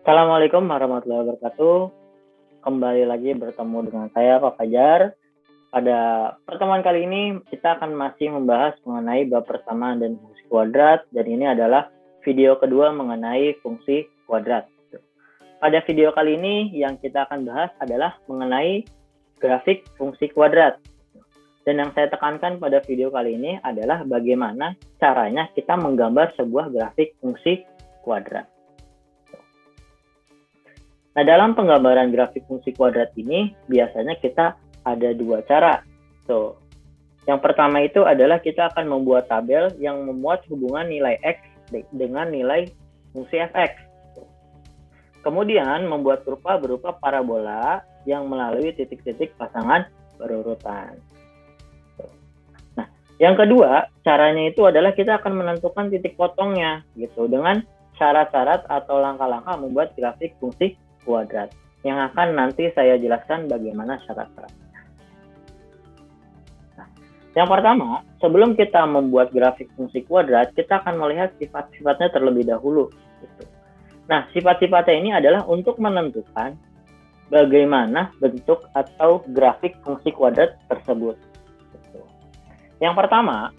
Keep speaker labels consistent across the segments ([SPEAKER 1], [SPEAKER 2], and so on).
[SPEAKER 1] Assalamualaikum warahmatullahi wabarakatuh. Kembali lagi bertemu dengan saya, Pak Fajar. Pada pertemuan kali ini, kita akan masih membahas mengenai bab persamaan dan fungsi kuadrat. Dan ini adalah video kedua mengenai fungsi kuadrat. Pada video kali ini, yang kita akan bahas adalah mengenai grafik fungsi kuadrat. Dan yang saya tekankan pada video kali ini adalah bagaimana caranya kita menggambar sebuah grafik fungsi kuadrat. Nah, dalam penggambaran grafik fungsi kuadrat ini, biasanya kita ada dua cara. Yang pertama itu adalah kita akan membuat tabel yang memuat hubungan nilai X dengan nilai fungsi fx. Kemudian membuat kurva berupa parabola yang melalui titik-titik pasangan berurutan. Nah, yang kedua, caranya itu adalah kita akan menentukan titik potongnya gitu dengan syarat-syarat atau langkah-langkah membuat grafik fungsi kuadrat yang akan nanti saya jelaskan bagaimana syarat-syaratnya. Nah, yang pertama, sebelum kita membuat grafik fungsi kuadrat, kita akan melihat sifat-sifatnya terlebih dahulu. Gitu. Nah, sifat-sifatnya ini adalah untuk menentukan bagaimana bentuk atau grafik fungsi kuadrat tersebut. Gitu. Yang pertama,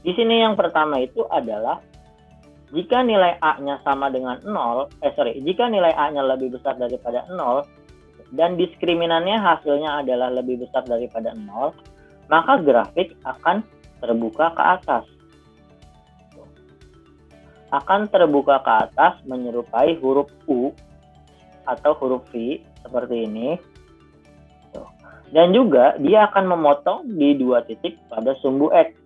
[SPEAKER 1] di sini yang pertama itu adalah jika nilai A-nya sama dengan 0, jika nilai A-nya lebih besar daripada 0, dan diskriminannya hasilnya adalah lebih besar daripada 0, maka grafik akan terbuka ke atas. Akan terbuka ke atas menyerupai huruf U atau huruf V, seperti ini. Dan juga dia akan memotong di dua titik pada sumbu X.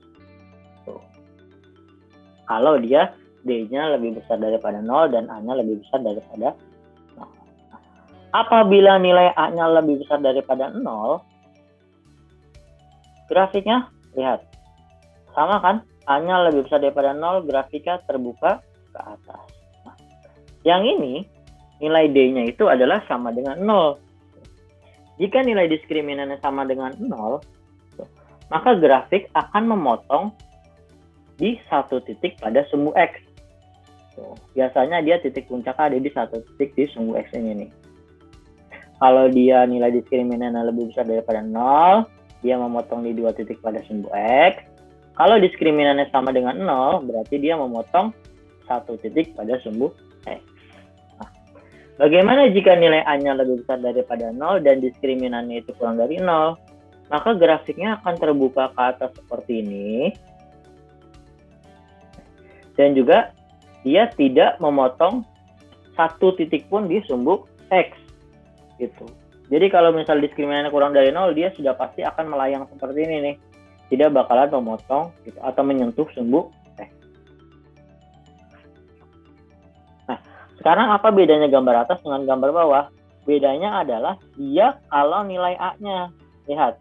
[SPEAKER 1] Kalau dia D-nya lebih besar daripada 0 dan A-nya lebih besar daripada 0. Apabila nilai A-nya lebih besar daripada 0, grafiknya lihat. Sama kan? A-nya lebih besar daripada 0, grafiknya terbuka ke atas. Nah, yang ini, nilai D-nya itu adalah sama dengan 0. Jika nilai diskriminannya sama dengan 0, maka grafik akan memotong di satu titik pada sumbu X. Biasanya dia titik puncak ada di satu titik di sumbu X ini nih. Kalau dia nilai diskriminannya lebih besar daripada 0, dia memotong di dua titik pada sumbu X. Kalau diskriminannya sama dengan 0, berarti dia memotong satu titik pada sumbu X. Nah, bagaimana jika nilai A-nya lebih besar daripada 0 dan diskriminannya itu kurang dari 0? Maka grafiknya akan terbuka ke atas seperti ini. Dan juga dia tidak memotong satu titik pun di sumbu X gitu. Jadi kalau misal diskriminannya kurang dari 0, dia sudah pasti akan melayang seperti ini nih. Tidak bakalan memotong gitu, atau menyentuh sumbu X. Nah, sekarang apa bedanya gambar atas dengan gambar bawah? Bedanya adalah dia kalau nilai A-nya. Lihat.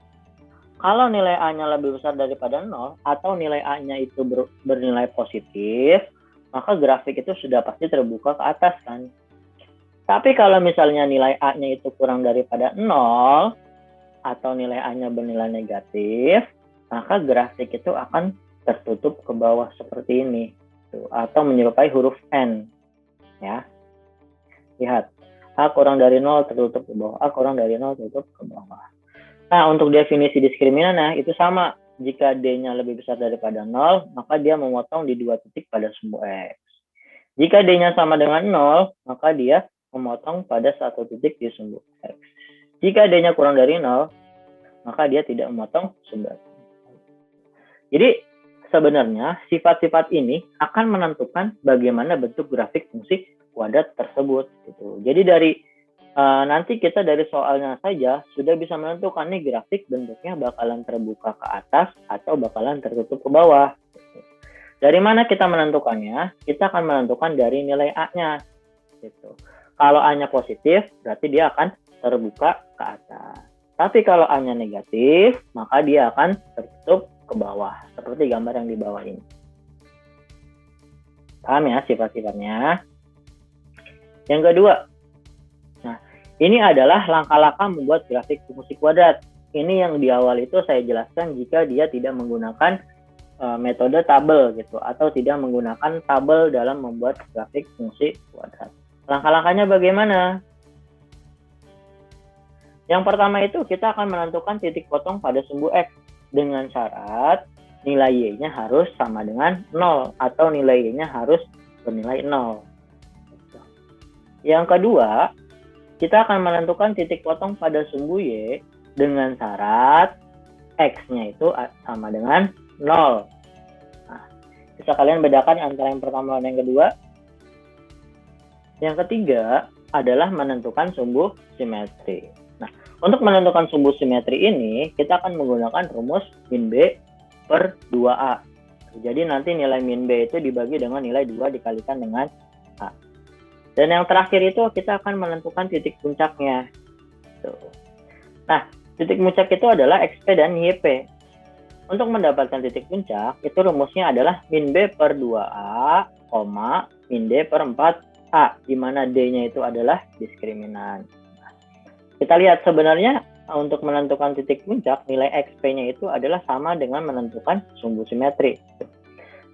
[SPEAKER 1] Kalau nilai A-nya lebih besar daripada 0 atau nilai A-nya itu bernilai positif, maka grafik itu sudah pasti terbuka ke atas kan. Tapi kalau misalnya nilai A-nya itu kurang daripada 0 atau nilai A-nya bernilai negatif, maka grafik itu akan tertutup ke bawah seperti ini. Atau menyerupai huruf N. Ya. Lihat. A kurang dari 0 tertutup ke bawah. A kurang dari 0 tertutup ke bawah. Nah, untuk definisi diskriminannya itu sama. Jika D-nya lebih besar daripada 0, maka dia memotong di dua titik pada sumbu X. Jika D-nya sama dengan 0, maka dia memotong pada satu titik di sumbu X. Jika D-nya kurang dari 0, maka dia tidak memotong sumbu X. Jadi, sebenarnya sifat-sifat ini akan menentukan bagaimana bentuk grafik fungsi kuadrat tersebut. Gitu. Jadi dari nanti kita dari soalnya saja sudah bisa menentukan nih grafik bentuknya bakalan terbuka ke atas atau bakalan tertutup ke bawah. Dari mana kita menentukannya? Kita akan menentukan dari nilai A-nya. Gitu. Kalau A-nya positif, berarti dia akan terbuka ke atas. Tapi kalau A-nya negatif, maka dia akan tertutup ke bawah. Seperti gambar yang di bawah ini. Paham ya sifat-sifatnya? Yang kedua, ini adalah langkah-langkah membuat grafik fungsi kuadrat. Ini yang di awal itu saya jelaskan jika dia tidak menggunakan metode tabel gitu, atau tidak menggunakan tabel dalam membuat grafik fungsi kuadrat. Langkah-langkahnya bagaimana? Yang pertama itu kita akan menentukan titik potong pada sumbu X dengan syarat nilai Y-nya harus sama dengan 0 atau nilai Y-nya harus bernilai 0. Yang kedua, kita akan menentukan titik potong pada sumbu Y dengan syarat X-nya itu sama dengan 0. Nah, bisa kalian bedakan antara yang pertama dan yang kedua. Yang ketiga adalah menentukan sumbu simetri. Nah, untuk menentukan sumbu simetri ini, kita akan menggunakan rumus min B per 2A. Jadi nanti nilai min B itu dibagi dengan nilai 2 dikalikan dengan A. Dan yang terakhir itu kita akan menentukan titik puncaknya. Nah, titik puncak itu adalah XP dan YP. Untuk mendapatkan titik puncak, itu rumusnya adalah min B per 2A, min D per 4A, di mana D-nya itu adalah diskriminan. Nah, kita lihat sebenarnya untuk menentukan titik puncak, nilai XP-nya itu adalah sama dengan menentukan sumbu simetri.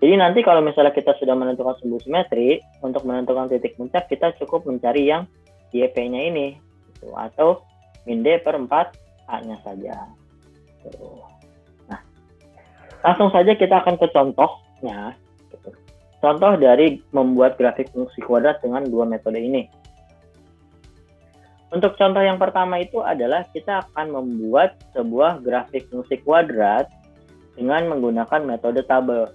[SPEAKER 1] Jadi nanti kalau misalnya kita sudah menentukan sumbu simetri, untuk menentukan titik puncak kita cukup mencari yang YP-nya ini, gitu, atau min D per 4A-nya saja. Nah, langsung saja kita akan ke contohnya. Gitu. Contoh dari membuat grafik fungsi kuadrat dengan dua metode ini. Untuk contoh yang pertama itu adalah kita akan membuat sebuah grafik fungsi kuadrat dengan menggunakan metode tabel.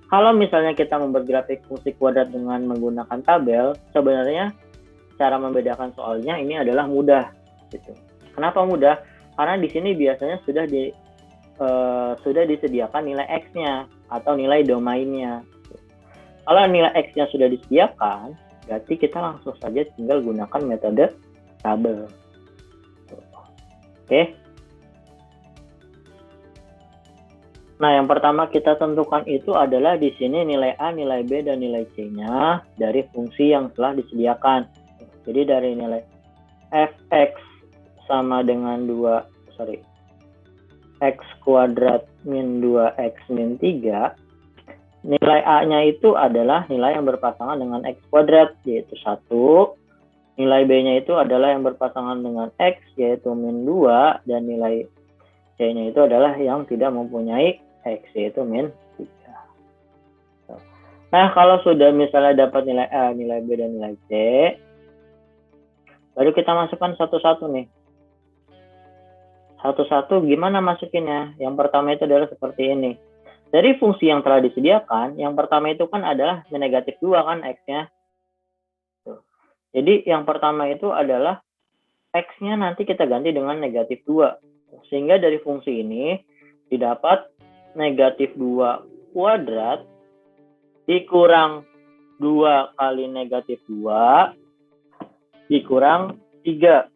[SPEAKER 1] Kalau misalnya kita membuat grafik fungsi kuadrat dengan menggunakan tabel, sebenarnya cara membedakan soalnya ini adalah mudah. Gitu. Kenapa mudah? Karena di sini biasanya sudah disediakan nilai X-nya atau nilai domainnya. Kalau nilai X-nya sudah disediakan, berarti kita langsung saja tinggal gunakan metode tabel. Oke. Nah, yang pertama kita tentukan itu adalah di sini nilai A, nilai B, dan nilai C-nya dari fungsi yang telah disediakan. Jadi dari nilai fx sama dengan x kuadrat min 2x min 3, nilai A-nya itu adalah nilai yang berpasangan dengan x kuadrat, yaitu 1. Nilai B-nya itu adalah yang berpasangan dengan x, yaitu min 2, dan nilai C-nya itu adalah yang tidak mempunyai X, yaitu min 3. Nah, kalau sudah misalnya dapat nilai A, nilai B, dan nilai C, baru kita masukkan satu-satu nih. Satu-satu gimana masukinnya? Yang pertama itu adalah seperti ini. Dari fungsi yang telah disediakan, yang pertama itu kan adalah negatif 2 kan X-nya. Jadi yang pertama itu adalah X-nya nanti kita ganti dengan negatif 2. Sehingga dari fungsi ini didapat negatif 2 kuadrat dikurang 2 kali negatif 2 dikurang 3.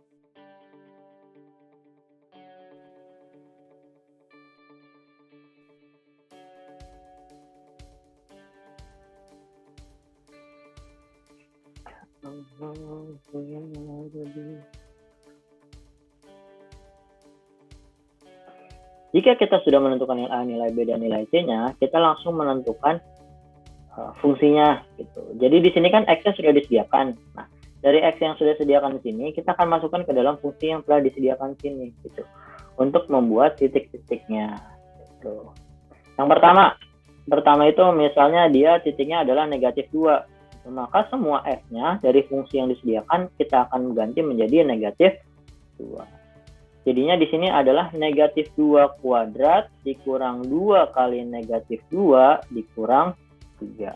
[SPEAKER 1] Jika kita sudah menentukan nilai A, nilai B, dan nilai C-nya, kita langsung menentukan fungsinya. Gitu. Jadi di sini kan X-nya sudah disediakan. Nah, dari X yang sudah disediakan di sini, kita akan masukkan ke dalam fungsi yang telah disediakan di sini. Gitu. Untuk membuat titik-titiknya. Gitu. Yang pertama itu misalnya dia titiknya adalah negatif 2. Maka semua F-nya dari fungsi yang disediakan, kita akan ganti menjadi negatif 2. Jadinya di sini adalah negatif 2 kuadrat dikurang 2 kali negatif 2 dikurang 3.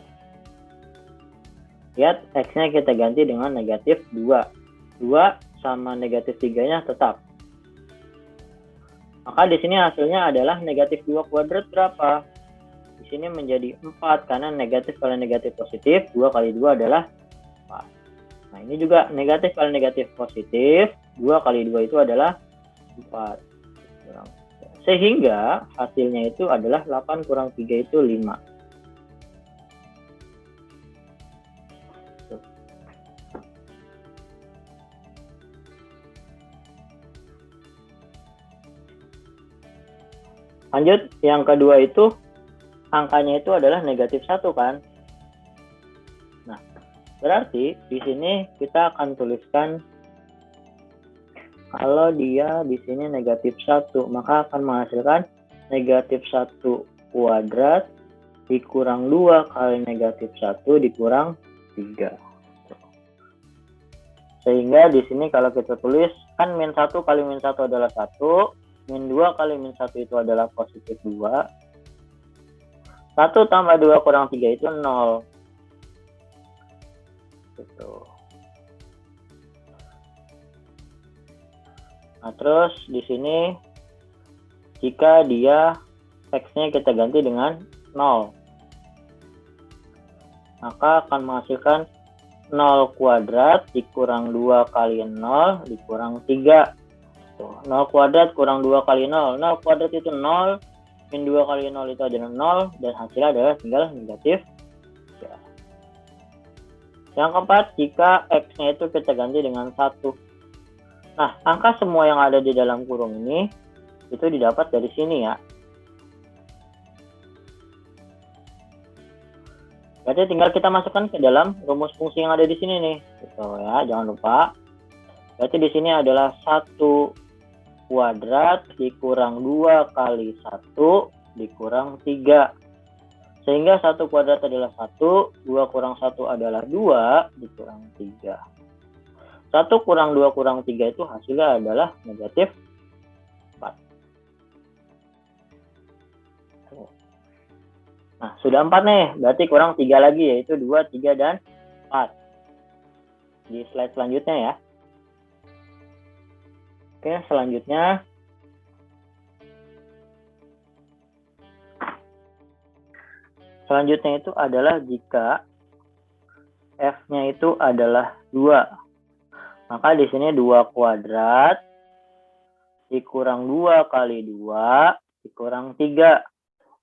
[SPEAKER 1] Lihat, X-nya kita ganti dengan negatif 2. 2 sama negatif 3-nya tetap. Maka di sini hasilnya adalah negatif 2 kuadrat berapa? Di sini menjadi 4 karena negatif kali negatif positif, 2 kali 2 adalah 4. Nah, ini juga negatif kali negatif positif, 2 kali 2 itu adalah 4. Sehingga hasilnya itu adalah 8 kurang 3 itu 5. Lanjut, yang kedua itu angkanya itu adalah negatif 1 kan. Nah, berarti di sini kita akan tuliskan kalau dia di sini negatif 1, maka akan menghasilkan negatif 1 kuadrat dikurang 2 kali negatif 1 dikurang 3. Sehingga di sini kalau kita tulis, kan min 1 kali min 1 adalah 1, min 2 kali min 1 itu adalah positif 2. 1 tambah 2 kurang 3 itu 0. Gitu. Nah, terus di sini jika dia X-nya kita ganti dengan 0, maka akan menghasilkan 0 kuadrat dikurang 2 kali 0 dikurang 3. Tuh, 0 kuadrat kurang 2 kali 0. 0 kuadrat itu 0, min 2 kali 0 itu adalah 0, dan hasilnya adalah tinggal negatif 3. Yang keempat, jika X-nya itu kita ganti dengan 1. Nah, angka semua yang ada di dalam kurung ini itu didapat dari sini ya. Berarti tinggal kita masukkan ke dalam rumus fungsi yang ada di sini nih. Gitu ya, jangan lupa. Berarti di sini adalah 1 kuadrat dikurang 2 kali 1 dikurang 3. Sehingga 1 kuadrat adalah 1, 2 kurang 1 adalah 2 dikurang 3. 1 kurang 2 kurang 3 itu hasilnya adalah negatif 4. Nah, sudah 4 nih, berarti kurang 3 lagi, yaitu 2, 3, dan 4. Di slide selanjutnya ya. Oke, selanjutnya. Selanjutnya itu adalah jika F-nya itu adalah 2. Maka di sini 2 kuadrat dikurang 2 kali 2 dikurang 3.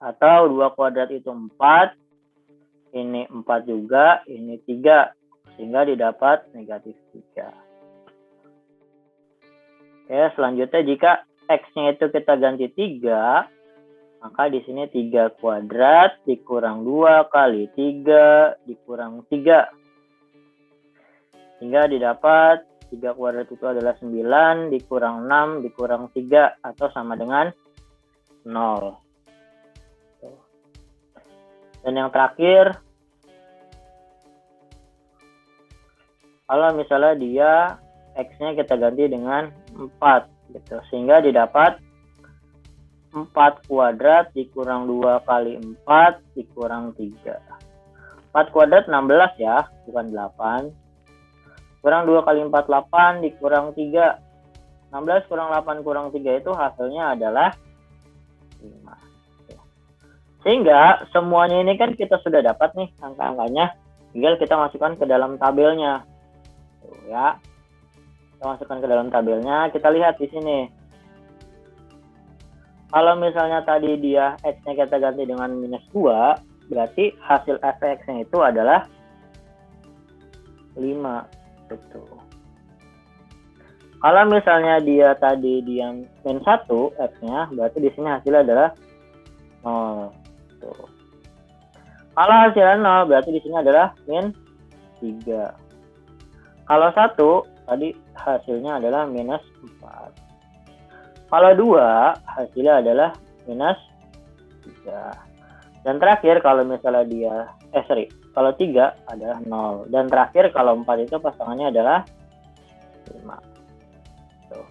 [SPEAKER 1] Atau 2 kuadrat itu 4, ini 4 juga, ini 3. Sehingga didapat negatif 3. Oke, selanjutnya jika X-nya itu kita ganti 3, maka di sini 3 kuadrat dikurang 2 kali 3 dikurang 3. Sehingga didapat 3 kuadrat itu adalah 9 dikurang 6 dikurang 3 atau sama dengan 0. Dan yang terakhir, kalau misalnya dia X-nya kita ganti dengan 4 gitu. Sehingga didapat 4 kuadrat dikurang 2 kali 4 dikurang 3. 4 kuadrat 16 ya, bukan 8. Kurang 2 kali 4, 8 dikurang 3. 16 kurang 8 kurang 3 itu hasilnya adalah 5. Sehingga semuanya ini kan kita sudah dapat nih angka-angkanya. Tinggal kita masukkan ke dalam tabelnya. Tuh ya. Kita masukkan ke dalam tabelnya, kita lihat di sini. Kalau misalnya tadi dia X-nya kita ganti dengan minus 2, berarti hasil F-X-nya itu adalah 5. Betul. Kalau misalnya dia tadi dia min 1 X-nya, berarti di sini hasilnya adalah 0. Tuh. Kalau hasilnya 0, berarti di sini adalah min 3. Kalau 1, tadi hasilnya adalah minus 4. Kalau 2, hasilnya adalah minus 3. Dan terakhir kalau misalnya dia, kalau 3 adalah 0. Dan terakhir kalau 4 itu pasangannya adalah 5. Tuh.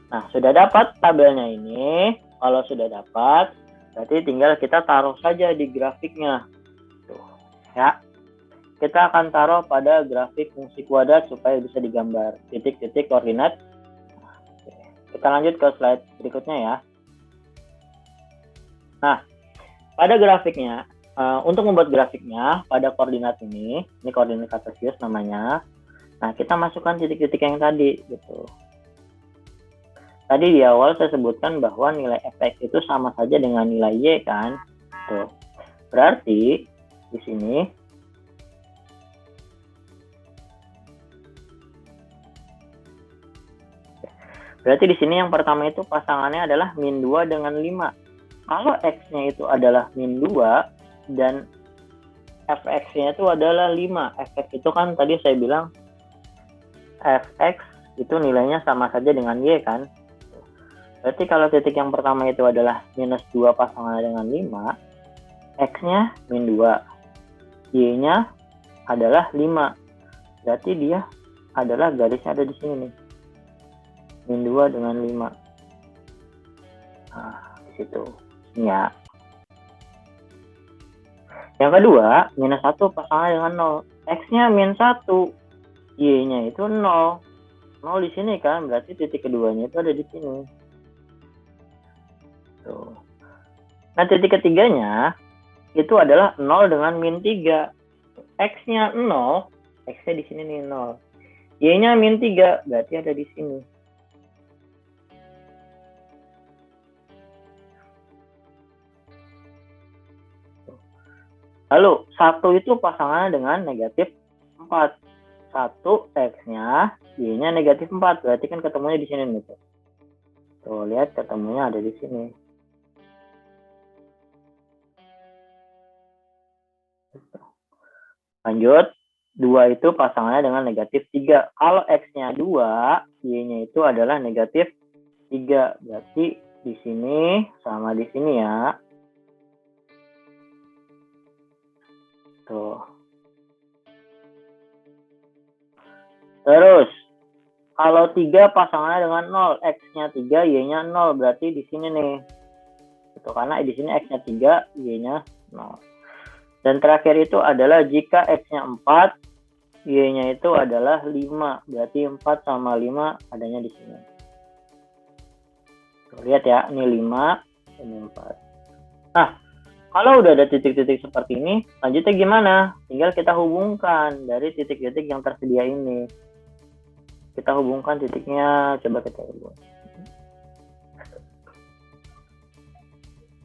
[SPEAKER 1] Nah, sudah dapat tabelnya ini. Kalau sudah dapat, berarti tinggal kita taruh saja di grafiknya. Tuh, ya. Kita akan taruh pada grafik fungsi kuadrat supaya bisa digambar titik-titik koordinat. Kita lanjut ke slide berikutnya ya. Nah, pada grafiknya, untuk membuat grafiknya pada koordinat ini koordinat kartesius namanya. Nah, kita masukkan titik-titik yang tadi gitu. Tadi di awal saya sebutkan bahwa nilai Fx itu sama saja dengan nilai Y kan. Tuh. Berarti di sini yang pertama itu pasangannya adalah min 2 dengan 5. kalau X-nya itu adalah min 2 dan Fx-nya itu adalah 5. Fx itu kan tadi saya bilang Fx itu nilainya sama saja dengan Y kan. Berarti kalau titik yang pertama itu adalah minus 2 pasangan dengan 5, X-nya min 2, Y-nya adalah 5. Berarti dia adalah garisnya ada di sini nih. Min 2 dengan 5. Nah, di situ. Ya. Yang kedua, minus 1 pasangan dengan 0. X-nya min 1. Y-nya itu 0. 0 di sini kan, berarti titik keduanya itu ada di sini. Tuh. Nah, titik ketiganya itu adalah 0 dengan min 3. X-nya 0, X-nya di sini nih 0. Y-nya min 3, berarti ada di sini. Lalu, 1 itu pasangannya dengan negatif 4. 1 X-nya, Y-nya negatif 4. Berarti kan ketemunya di sini nih. Tuh, lihat ketemunya ada di sini. Lanjut, 2 itu pasangannya dengan negatif 3. Kalau X-nya 2, Y-nya itu adalah negatif 3. Berarti di sini sama di sini ya. Tuh. Terus, kalau 3 pasangannya dengan 0, X-nya 3, Y-nya 0. Berarti di sini nih. Itu karena di sini X-nya 3, Y-nya 0. Dan terakhir itu adalah jika X-nya 4, Y-nya itu adalah 5. Berarti 4 sama 5 adanya di sini. Tuh, lihat ya, ini 5, ini 4. Nah, kalau udah ada titik-titik seperti ini, lanjutnya gimana? Tinggal kita hubungkan dari titik-titik yang tersedia ini. Kita hubungkan titiknya, coba kita hubungkan.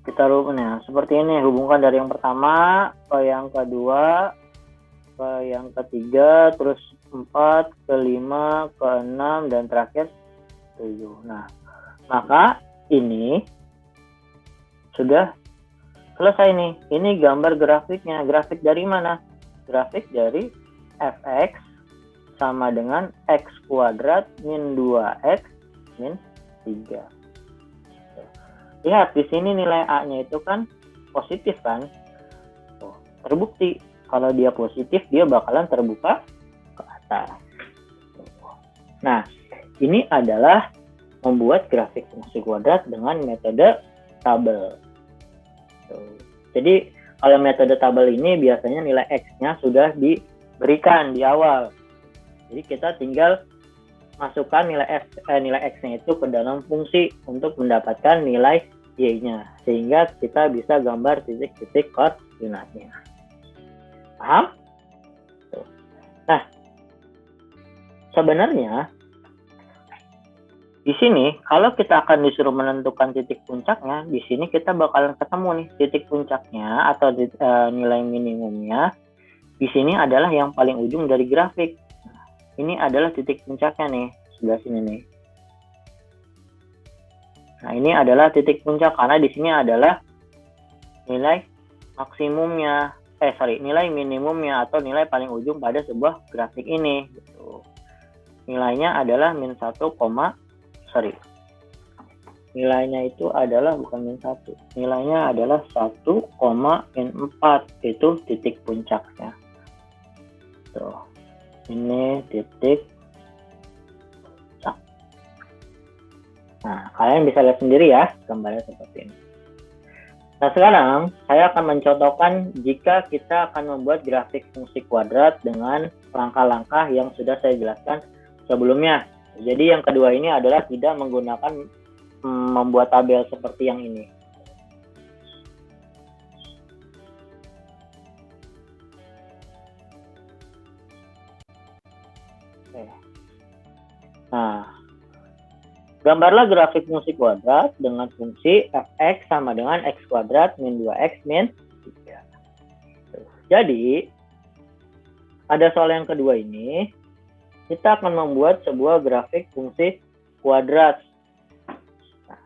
[SPEAKER 1] Kita hubungkan ya, seperti ini. Hubungkan dari yang pertama ke yang kedua, ke yang ketiga, terus 4, ke 5, ke 6, dan terakhir 7. Nah, maka ini sudah selesai nih. Ini gambar grafiknya. Grafik dari mana? Grafik dari Fx sama dengan X kuadrat min 2X min 3. Lihat, di sini nilai A-nya itu kan positif kan? Terbukti. Kalau dia positif, dia bakalan terbuka ke atas. Nah, ini adalah membuat grafik fungsi kuadrat dengan metode tabel. Jadi kalau metode tabel ini biasanya nilai X-nya sudah diberikan di awal. Jadi kita tinggal masukkan nilai X-nya itu ke dalam fungsi untuk mendapatkan nilai Y-nya. Sehingga kita bisa gambar titik-titik koordinatnya. Paham? Nah, sebenarnya di sini, kalau kita akan disuruh menentukan titik puncaknya, di sini kita bakalan ketemu nih titik puncaknya atau nilai minimumnya. Di sini adalah yang paling ujung dari grafik. Ini adalah titik puncaknya nih, sebelah sini nih. Nah, ini adalah titik puncak karena di sini adalah nilai maksimumnya, nilai minimumnya atau nilai paling ujung pada sebuah grafik ini. Gitu. Nilainya adalah min 1, nilainya itu adalah bukan min 1, nilainya adalah 1,min 4, itu titik puncaknya. Tuh, ini titik puncak. Nah, kalian bisa lihat sendiri ya gambarnya seperti ini. Nah, sekarang saya akan mencontohkan jika kita akan membuat grafik fungsi kuadrat dengan langkah-langkah yang sudah saya jelaskan sebelumnya. Jadi yang kedua ini adalah tidak menggunakan membuat tabel seperti yang ini. Oke. Nah, gambarlah grafik fungsi kuadrat dengan fungsi Fx sama dengan X kuadrat min 2X min 3. Jadi, pada soal yang kedua ini, kita akan membuat sebuah grafik fungsi kuadrat. Nah,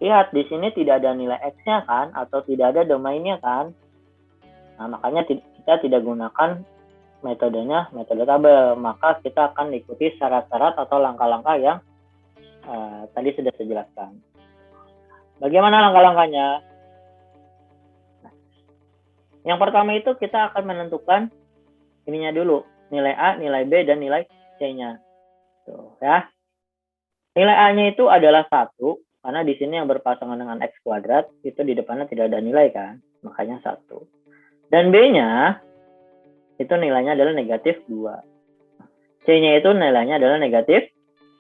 [SPEAKER 1] Lihat, di sini tidak ada nilai X-nya kan, atau tidak ada domainnya kan. Nah, makanya kita tidak gunakan metodenya metode tabel. Maka kita akan ikuti syarat-syarat atau langkah-langkah yang tadi sudah saya jelaskan. Bagaimana langkah-langkahnya? Nah, yang pertama itu kita akan menentukan ininya dulu, nilai A, nilai B, dan nilai C-nya. Tuh, ya. Nilai A-nya itu adalah 1, karena di sini yang berpasangan dengan X kuadrat, itu di depannya tidak ada nilai kan, makanya 1. Dan B-nya, itu nilainya adalah negatif 2. C-nya itu nilainya adalah negatif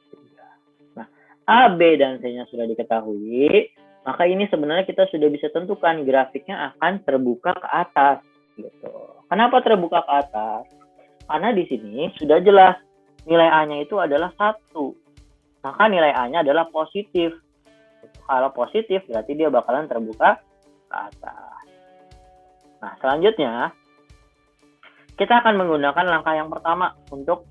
[SPEAKER 1] 3. Nah, A, B, dan C-nya sudah diketahui, maka ini sebenarnya kita sudah bisa tentukan grafiknya akan terbuka ke atas. Gitu. Kenapa terbuka ke atas? Karena di sini sudah jelas nilai A-nya itu adalah 1. Maka nilai A-nya adalah positif. Kalau positif berarti dia bakalan terbuka ke atas. Nah, selanjutnya kita akan menggunakan langkah yang pertama untuk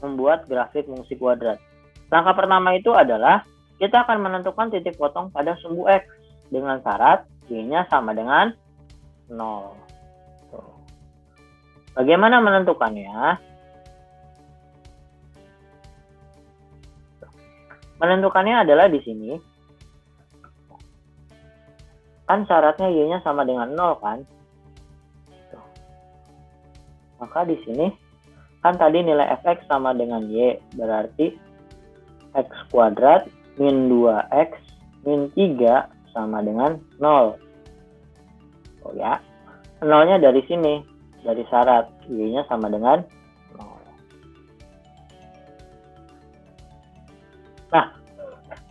[SPEAKER 1] membuat grafik fungsi kuadrat. Langkah pertama itu adalah kita akan menentukan titik potong pada sumbu X dengan syarat Y-nya sama dengan 0. Bagaimana menentukannya? Menentukannya adalah di sini. Kan syaratnya Y-nya sama dengan 0 kan? Maka di sini kan tadi nilai fx sama dengan Y, berarti X kuadrat min 2X min 3 sama dengan 0. Oh ya, 0-nya dari sini, dari syarat, Y-nya sama dengan 0. Nah,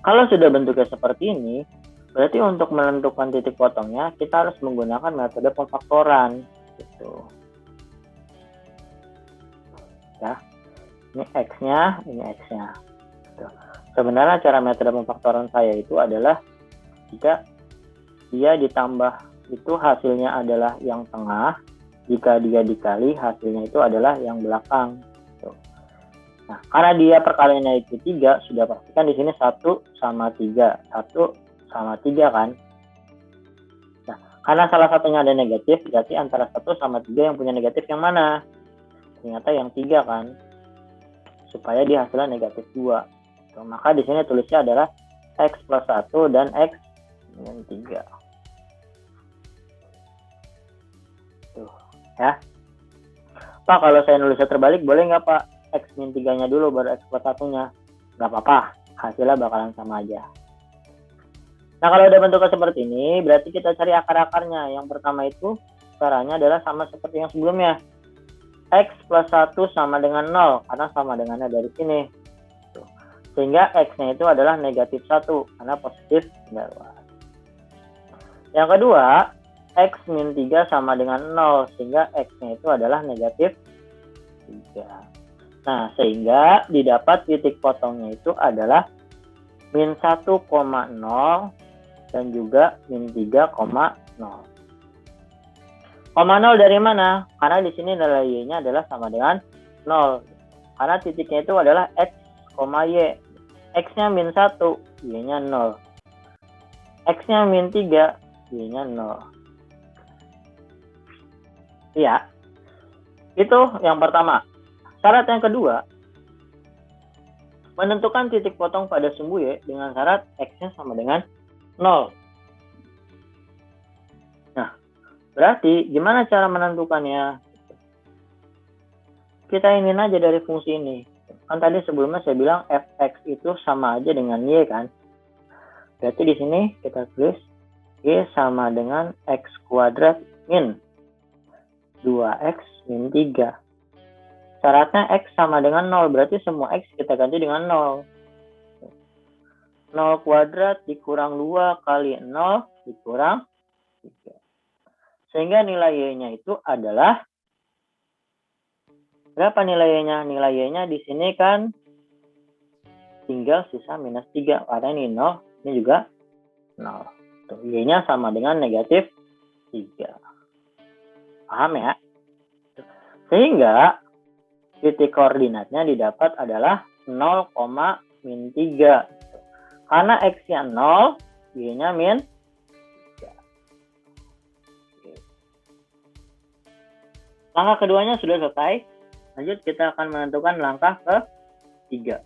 [SPEAKER 1] kalau sudah bentuknya seperti ini, berarti untuk menentukan titik potongnya, kita harus menggunakan metode pemfaktoran. Gitu. Ya, ini X-nya, ini X-nya. Gitu. Sebenarnya cara metode pemfaktoran saya itu adalah jika dia ditambah itu hasilnya adalah yang tengah, jika dia dikali hasilnya itu adalah yang belakang. Gitu. Nah, karena dia perkaliannya itu 3, sudah pastikan di sini 1 sama 3. 1 sama 3 kan. Nah, karena salah satunya ada negatif, berarti antara 1 sama 3 yang punya negatif yang mana? Ternyata yang 3 kan. Supaya dia hasilnya negatif 2. So, maka di sini tulisnya adalah X plus 1 dan X min 3. Tuh, ya. Pak, kalau saya nulisnya terbalik, boleh nggak Pak? X min 3-nya dulu, baru X plus 1-nya. Nggak apa-apa, hasilnya bakalan sama aja. Nah, kalau udah bentuknya seperti ini, berarti kita cari akar-akarnya. Yang pertama itu, caranya adalah sama seperti yang sebelumnya. X plus 1 sama dengan 0, karena sama dengannya dari sini. Sehingga X-nya itu adalah negatif 1, karena positif tinggal luar. Yang kedua, X min 3 sama dengan 0, sehingga X-nya itu adalah negatif 3. Nah, sehingga didapat titik potongnya itu adalah min 1,0 dan juga min 3,0. 0 dari mana? Karena di sini nilai Y-nya adalah sama dengan 0. Karena titiknya itu adalah X, Y. X-nya min 1, Y-nya 0. X-nya min 3, Y-nya 0. Iya. Itu yang pertama. Syarat yang kedua, menentukan titik potong pada sumbu Y dengan syarat X-nya sama dengan 0. Nah, berarti gimana cara menentukannya? Kita ingin aja dari fungsi ini. Kan tadi sebelumnya saya bilang fx itu sama aja dengan Y kan. Berarti di sini kita tulis Y sama dengan X kuadrat min 2X min 3. Syaratnya X sama dengan 0, berarti semua X kita ganti dengan 0. 0 kuadrat dikurang 2 kali 0 dikurang 3. Sehingga nilai Y-nya itu adalah, berapa nilai Y-nya? Nilai Y-nya di sini kan tinggal sisa minus 3, karena ini 0, ini juga 0. Tuh, Y-nya sama dengan negatif 3. Paham ya? Sehingga titik koordinatnya didapat adalah 0, min 3. Karena X-nya 0, Y-nya min 3. Langkah keduanya sudah selesai. Lanjut kita akan menentukan langkah ketiga.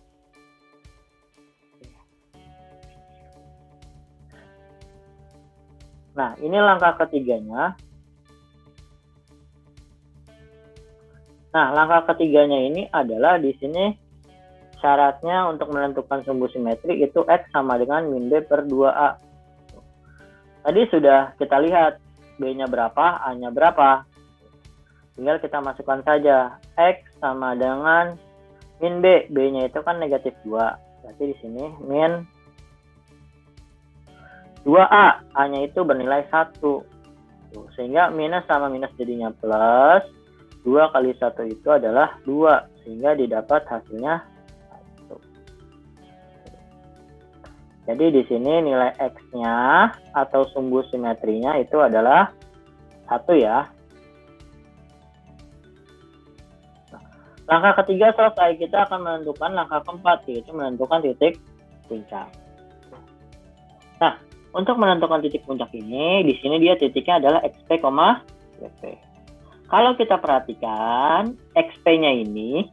[SPEAKER 1] Nah, ini langkah ketiganya. Nah, langkah ketiganya ini adalah di sini syaratnya untuk menentukan sumbu simetri itu X sama dengan min B per 2A. Tadi sudah kita lihat B-nya berapa, A-nya berapa. Tinggal kita masukkan saja X sama dengan min B. B-nya itu kan negatif 2. Berarti di sini min 2A, A-nya itu bernilai 1. Sehingga minus sama minus jadinya plus. 2 kali 1 itu adalah 2. Sehingga didapat hasilnya 1. Jadi di sini nilai X-nya atau sumbu simetrinya itu adalah 1 ya. Langkah ketiga selesai, kita akan menentukan langkah keempat, yaitu menentukan titik puncak. Nah, untuk menentukan titik puncak ini, di sini dia titiknya adalah XP, WP. Kalau kita perhatikan, XP-nya ini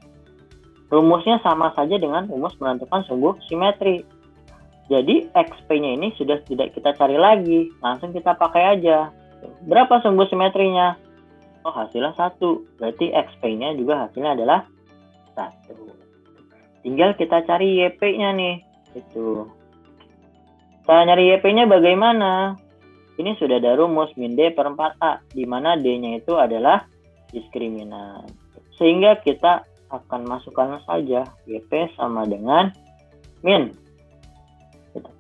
[SPEAKER 1] rumusnya sama saja dengan rumus menentukan sumbu simetri. Jadi XP-nya ini sudah tidak kita cari lagi, langsung kita pakai aja. Berapa sumbu simetrinya? Oh, hasilnya 1. Berarti XP-nya juga hasilnya adalah 1. Tinggal kita cari YP-nya nih. Itu. Cara nyari YP-nya bagaimana? Ini sudah ada rumus min D per 4A, di mana D-nya itu adalah diskriminan. Sehingga kita akan masukkan saja YP sama dengan min. Gitu.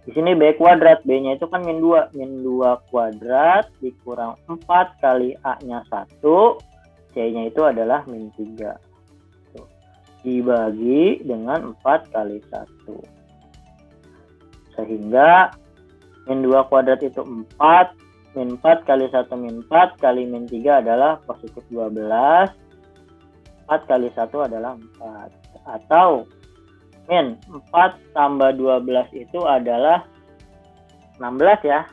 [SPEAKER 1] Di sini B kuadrat, B-nya itu kan min 2. Min 2 kuadrat dikurang 4 kali A-nya 1, C-nya itu adalah min 3. Dibagi dengan 4 kali 1. Sehingga min 2 kuadrat itu 4, min 4 kali 1 min 4 kali min 3 adalah positif 12, 4 kali 1 adalah 4. Atau min 4 tambah 12 itu adalah 16 ya.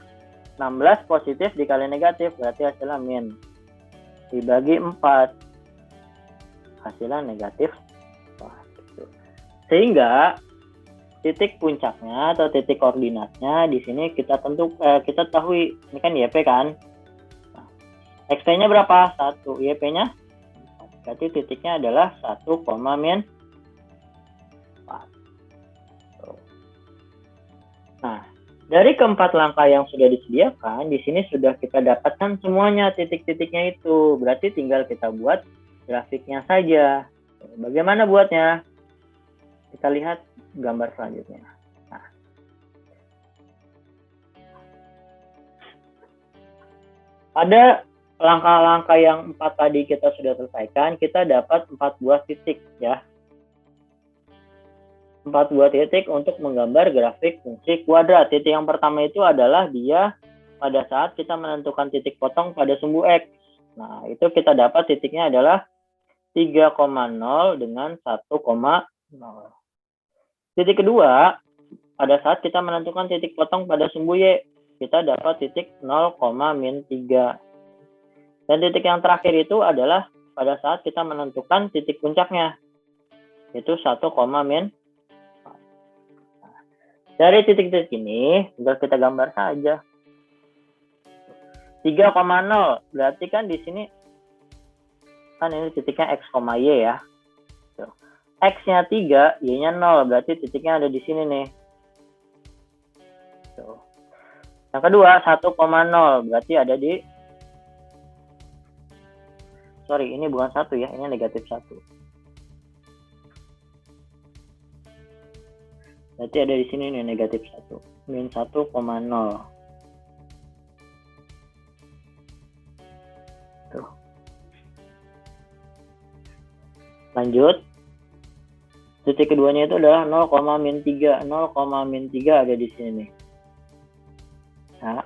[SPEAKER 1] 16 positif dikali negatif, berarti hasilnya min. Dibagi 4, hasilnya negatif. Sehingga titik puncaknya atau titik koordinatnya di sini kita tahu ini kan YP kan. Nah, XP-nya berapa? 1. YP-nya? Berarti titiknya adalah 1, min 4. Nah, dari keempat langkah yang sudah disediakan, di sini sudah kita dapatkan semuanya titik-titiknya itu. Berarti tinggal kita buat grafiknya saja. Bagaimana buatnya? Kita lihat gambar selanjutnya. Nah. Pada langkah-langkah yang 4 tadi kita sudah selesaikan, kita dapat 4 buah titik ya. 4 buah titik untuk menggambar grafik fungsi kuadrat. Titik yang pertama itu adalah dia pada saat kita menentukan titik potong pada sumbu X. Nah, itu kita dapat titiknya adalah 3,0 dengan 1,0. Titik kedua, pada saat kita menentukan titik potong pada sumbu Y, kita dapat titik 0, min 3. Dan titik yang terakhir itu adalah pada saat kita menentukan titik puncaknya, yaitu 1, min 4. Dari titik-titik ini, tinggal kita gambar saja. 3,0, berarti kan di sini, kan ini titiknya X, Y ya. X-nya 3, Y-nya 0, berarti titiknya ada di sini nih. Tuh. Yang kedua, 1,0, berarti ada di... Sorry, ini bukan 1 ya, ini negatif 1. Berarti ada di sini nih, negatif 1. Min 1,0. Tuh. Lanjut. Titik keduanya itu adalah 0, min 3. 0, min 3 ada di sini nih. Nah.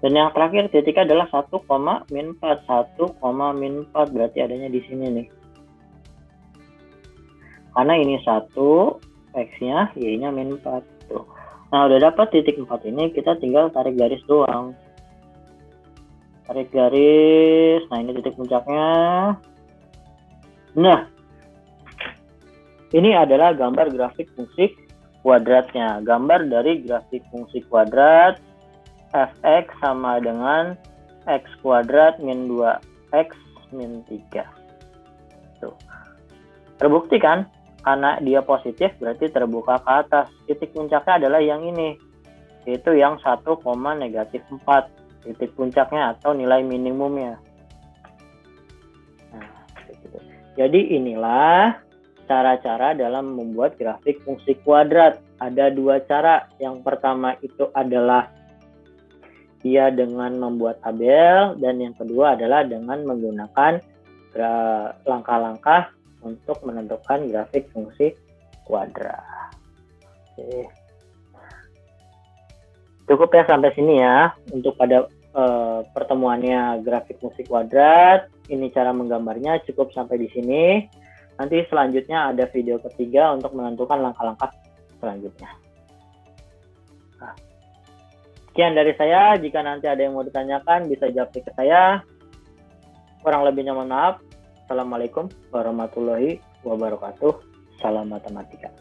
[SPEAKER 1] Dan yang terakhir titiknya adalah 1, min 4. 1, min 4 berarti adanya di sini nih. Karena ini 1, X-nya, Y-nya min 4. Tuh. Nah, udah dapat titik 4 ini, kita tinggal tarik garis doang. Tarik garis, nah ini titik puncaknya. Nah, ini adalah gambar grafik fungsi kuadratnya. Gambar dari grafik fungsi kuadrat fx sama dengan x kuadrat min 2x min 3. Tuh. Terbukti kan? Karena dia positif berarti terbuka ke atas. Titik puncaknya adalah yang ini, yaitu yang 1, negatif 4. Titik puncaknya atau nilai minimumnya. Nah, gitu. Jadi inilah cara-cara dalam membuat grafik fungsi kuadrat. Ada 2 cara. Yang pertama itu adalah dia dengan membuat tabel, dan yang kedua adalah dengan menggunakan langkah-langkah untuk menentukan grafik fungsi kuadrat. Oke. Cukup ya sampai sini ya untuk pada pertemuannya grafik fungsi kuadrat. Ini cara menggambarnya, cukup sampai di sini. Nanti selanjutnya ada video ketiga untuk menentukan langkah-langkah selanjutnya. Nah, sekian dari saya. Jika nanti ada yang mau ditanyakan bisa japri ke saya. Kurang lebihnya mohon maaf. Assalamualaikum warahmatullahi wabarakatuh. Salam matematika.